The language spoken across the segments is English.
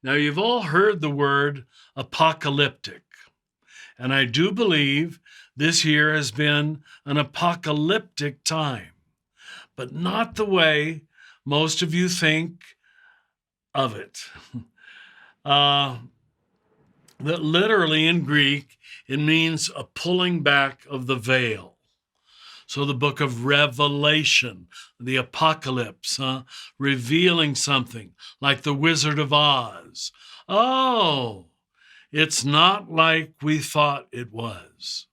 Now, you've all heard the word apocalyptic, and I do believe this year has been an apocalyptic time, but not the way most of you think of it. Uh, that literally in Greek, it means a pulling back of the veil. So the book of Revelation, the apocalypse, revealing something like the Wizard of Oz. Oh, it's not like we thought it was.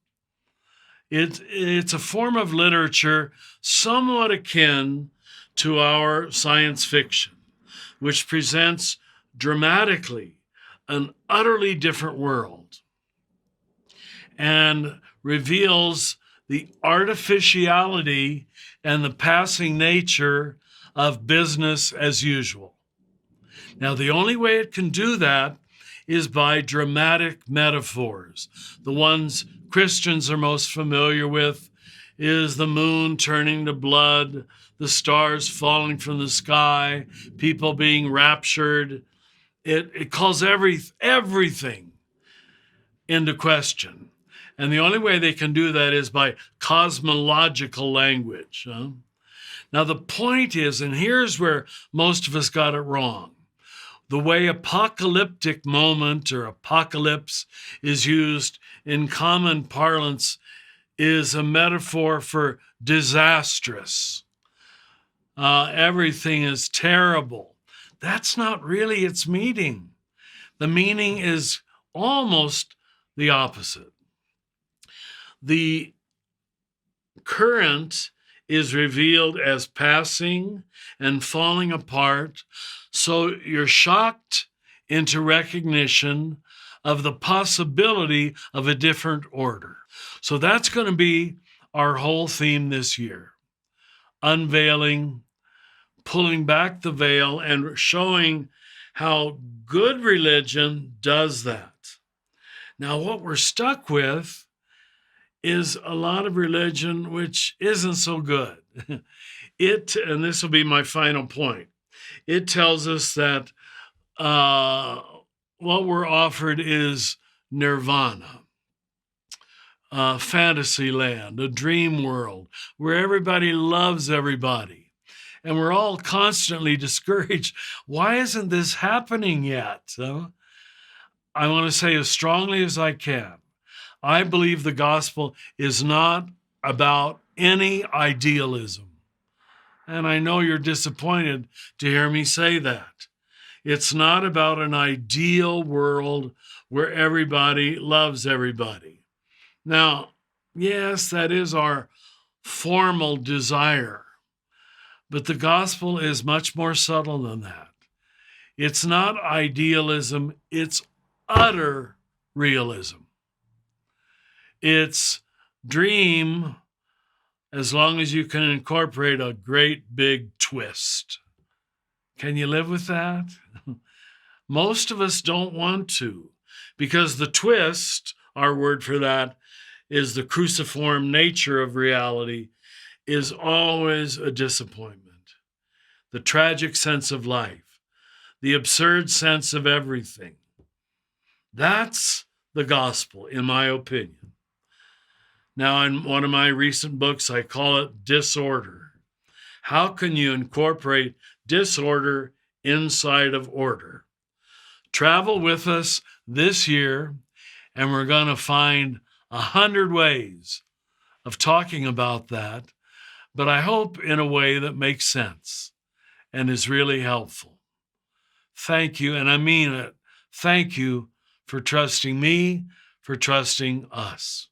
It's a form of literature somewhat akin to our science fiction, which presents dramatically an utterly different world and reveals the artificiality and the passing nature of business as usual. Now, the only way it can do that is by dramatic metaphors. The ones Christians are most familiar with is the moon turning to blood, the stars falling from the sky, people being raptured. It calls everything into question. And the only way they can do that is by cosmological language. Now, the point is, and here's where most of us got it wrong, the way apocalyptic moment or apocalypse is used in common parlance is a metaphor for disastrous. Everything is terrible. That's not really its meaning. The meaning is almost the opposite. The current is revealed as passing and falling apart, so you're shocked into recognition of the possibility of a different order. So that's going to be our whole theme this year. Unveiling, pulling back the veil, and showing how good religion does that. Now, what we're stuck with is a lot of religion which isn't so good. And this will be my final point, it tells us that what we're offered is nirvana, fantasy land, a dream world where everybody loves everybody. And we're all constantly discouraged. Why isn't this happening yet? I want to say as strongly as I can, I believe the gospel is not about any idealism. And I know you're disappointed to hear me say that. It's not about an ideal world where everybody loves everybody. Now, yes, that is our formal desire, but the gospel is much more subtle than that. It's not idealism, it's utter realism. It's dream as long as you can incorporate a great big twist. Can you live with that? Most of us don't want to, because the twist, our word for that, is the cruciform nature of reality, is always a disappointment. The tragic sense of life, the absurd sense of everything. That's the gospel, in my opinion. Now, in one of my recent books, I call it disorder. How can you incorporate disorder inside of order? Travel with us this year, and we're going to find 100 ways of talking about that, but I hope in a way that makes sense and is really helpful. Thank you, and I mean it. Thank you for trusting me, for trusting us.